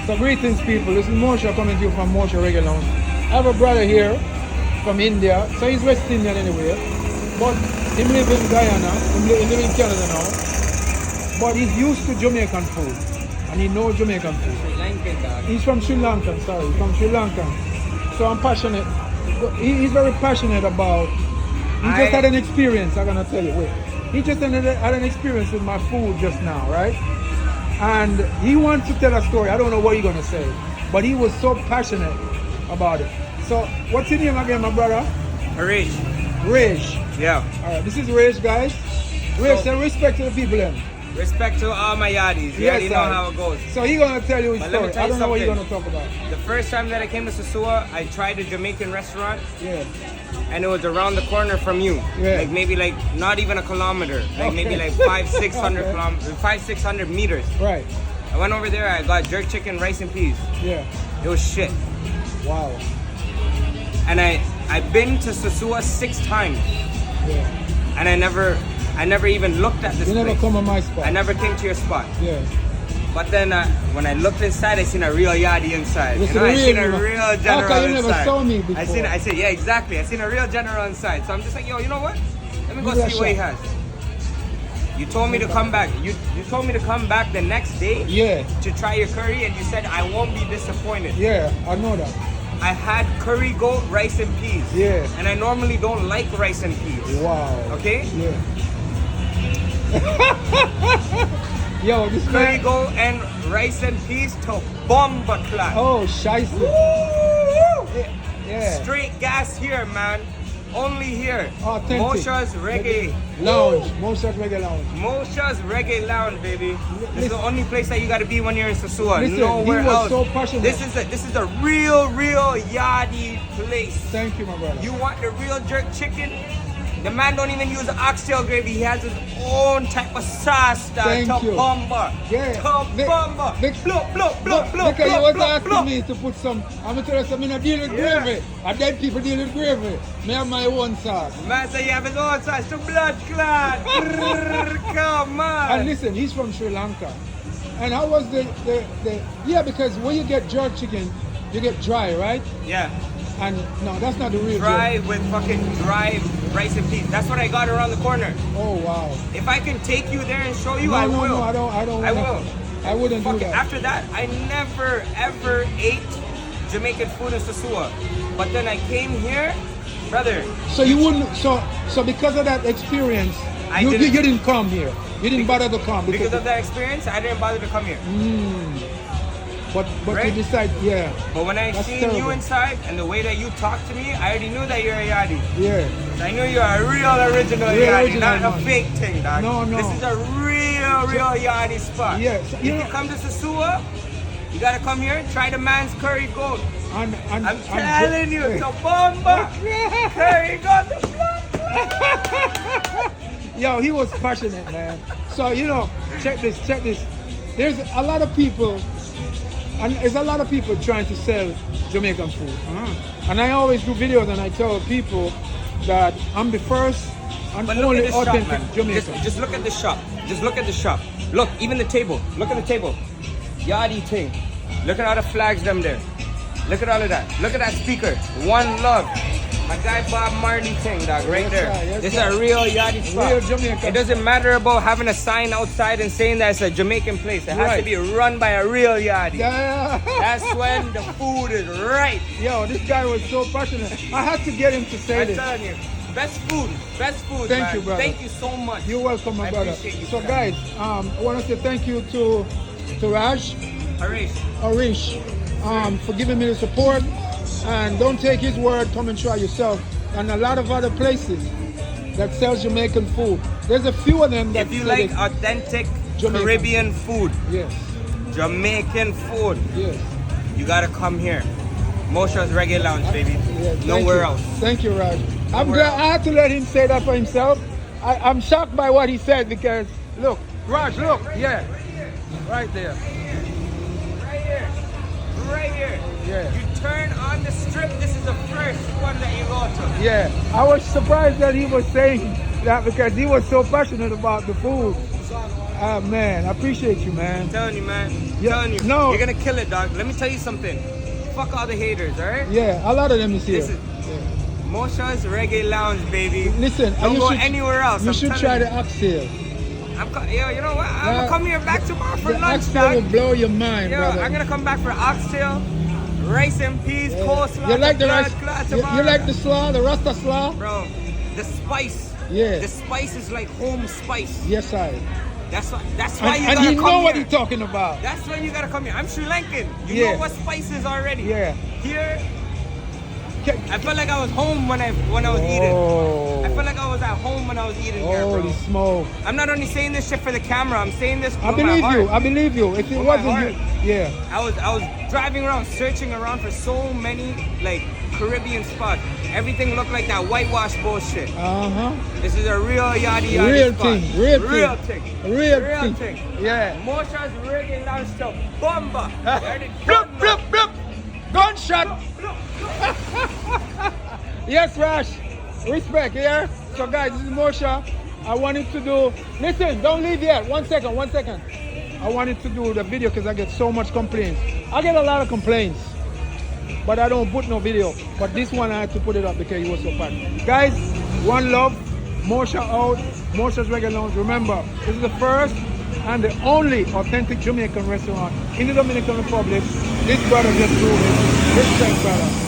So greetings people, this is Mosha coming to you from Mosha Reggae Lounge. I have a brother here from India, so he's West Indian anyway, but he lives in Guyana, he lives in Canada now, but he's used to Jamaican food, and he knows Jamaican food. Sri Lankan dog. He's from Sri Lanka, sorry, from Sri Lanka. So I'm passionate, he's very passionate about, he just had an experience, I'm gonna tell you, wait. He just had an experience with my food just now, right? And he wants to tell a story. I don't know what he's gonna say, but he was so passionate about it. So, what's your name again, my brother? Harish. Rish. Yeah. All right, this is Rish, guys. Rish, say respect to the people then. Respect to all my yardis. You already know how it goes. So he's gonna tell you his But let me story. tell I you don't know what he's something. gonna talk about. The first time that I came to Sosua, I tried a Jamaican restaurant, Yeah. and it was around the corner from you. Yeah. Like maybe like not even a kilometer. Like maybe like 500-600 Okay. kilometers, 500-600 meters. Right. I went over there. I got jerk chicken, rice and peas. Yeah. It was shit. Wow. And I've been to Sosua 6 times, Yeah. and I never even looked at this You never place. come on my spot. I never came to your spot. Yeah. But then when I looked inside, I seen a real yardie inside. This You know, I is seen a real, real general okay, you never inside. saw me before. I said, yeah, exactly. I seen a real general inside. So I'm just like, yo, you know what? Let me go Give it a see what he shot. has. You told me to come back. You told me to come back the next day Yeah. to try your curry, and you said I won't be disappointed. Yeah, I know that. I had curry goat, rice and peas. Yeah. And I normally don't like rice and peas. Wow. Okay? Yeah. Yo, this Curry man. goat and rice and peas to bomba clat. Oh, scheisse. Woo! Yeah. Straight gas here, man. Only here. Authentic. Mosha's Reggae Lounge. Mosha's Reggae Lounge. Mosha's Reggae Lounge, baby. This is Listen. the only place that you gotta be when you're in Sosua. Listen, Nowhere he was else. so passionate. This is the real yardie place. Thank you, my brother. You want the real jerk chicken? The man don't even use the oxtail gravy. He has his own type of sauce that Thank you. bomba. Yeah. Bomba. Vic- Plop, plop, plop, plop, Because you was plop, asking plop. me to put some, I'm going to tell you something, I deal with Yeah. gravy. And then people deal with gravy. Me have my own sauce. Man say you have his own sauce. The blood clot. Come on. And listen, he's from Sri Lanka. And how was the yeah, because when you get jerk chicken, you get dry, right? Yeah. And no, that's not the real Dry jerk. with fucking dry rice and peas. That's what I got around the corner. Oh, wow. If I can take you there and show you, No, I no, will. no, I don't I wanna- will. I wouldn't do Fuck it. that. After that, I never ever ate Jamaican food in Sosua. But then I came here, brother. So you wouldn't, so because of that experience, I you didn't- didn't come here. You didn't bother to come. Because of that experience, I didn't bother to come here. But Right? you decide, yeah, But when I That's seen terrible. you inside and the way that you talked to me, I already knew that you're a yardie. yeah. I knew you're a real original Real yardie, original, not a man. fake thing, dog. No, no. This is a real yardie spot. Yeah, so, If you you know- come to Sosua, you gotta come here, try the man's curry goat. And I'm telling you, it's a bomba. Curry goat, the blood. Yo, he was passionate, man. So, you know, check this. There's a lot of people, and there's a lot of people trying to sell Jamaican food. And I always do videos and I tell people that I'm the first and But look only at this shop, authentic man. Jamaican. Just look at the shop. Just look at the shop. Look, even the table. Look at the table. Yardie thing. Look at all the flags them there. Look at all of that. Look at that speaker. One love. My guy Bob Marley thing, dog, right Yes, there. sir, yes, This sir. is a real yardie spot. Real Jamaican. It doesn't matter about having a sign outside and saying that it's a Jamaican place. It has Right. to be run by a real yardie. Yeah. That's when the food is right. Yo, this guy was so passionate. I had to get him to say I'm this. telling you. Best food. Thank man. you, brother. Thank you so much. You're welcome, my I brother. appreciate you So, for that. guys, I want to say thank you to Raj, Arish, for giving me the support. And don't take his word, come and try yourself. And a lot of other places that sells Jamaican food. There's a few of them that If you sell like it. authentic Jamaican. Caribbean food, Yes, Jamaican food, yes. you gotta come here. Mosha's Reggae Lounge, baby. Yeah, thank Nowhere you. else. Thank you, Raj. I'm Nowhere glad I had to let him say that for himself. I'm shocked by what he said because, look, Raj, look, yeah, right there. Right here. Right here. Yeah. You turn on the strip, this is the first one that you go to. Yeah, I was surprised that he was saying that because he was so passionate about the food. Ah, man, I appreciate you, man. I'm telling you, man. I'm Yeah, telling you. no. You're gonna kill it, dog. Let me tell you something. Fuck all the haters, alright? Yeah, a lot of them is here. This is Mosha's Reggae Lounge, baby. Listen, Don't you go should, anywhere else. You I'm should telling try you. the oxtail. Yo, you know what? I'm gonna come here back tomorrow for The lunch, oxtail dog. will blow your mind, Yo, brother. I'm gonna come back for oxtail, rice and peas, coleslaw. You like the rice? Tomorrow. You like the slaw, the Rasta slaw? Bro, the spice. Yeah. The spice is like home spice. Yes, I. That's why you And gotta he come know here. what he's talking about. That's why you gotta come here. I'm Sri Lankan. You Yeah. know what spice is already. Yeah. Here, I felt like I was home when I was eating. I felt like I was at home when I was eating here, bro. Holy smoke. I'm not only saying this shit for the camera. I'm saying this I with my believe heart. you. I believe you. If it With my wasn't heart. you, yeah. I was driving around, searching around for so many like Caribbean spots. Everything looked like that whitewash bullshit. Uh-huh. This is a real yachty yachty Real spot. thing. Real thing. thing. Real Real thing. thing. Yeah. Mosha's Reggae Lounge stuff. Bomba. Blup, blup, blup. Gunshot. Yes, Rash. Respect, yeah? So, guys, this is Mosha. I wanted to do... Listen, don't leave yet. 1 second, 1 second. I wanted to do the video because I get so much complaints. I get a lot of complaints. But I don't put no video. But this one I had to put it up because it was so fun. Guys, one love. Mosha out. Mosha's Reggae Lounge. Remember, this is the first and the only authentic Jamaican restaurant in the Dominican Republic. This brother just proved it. Respect, brother.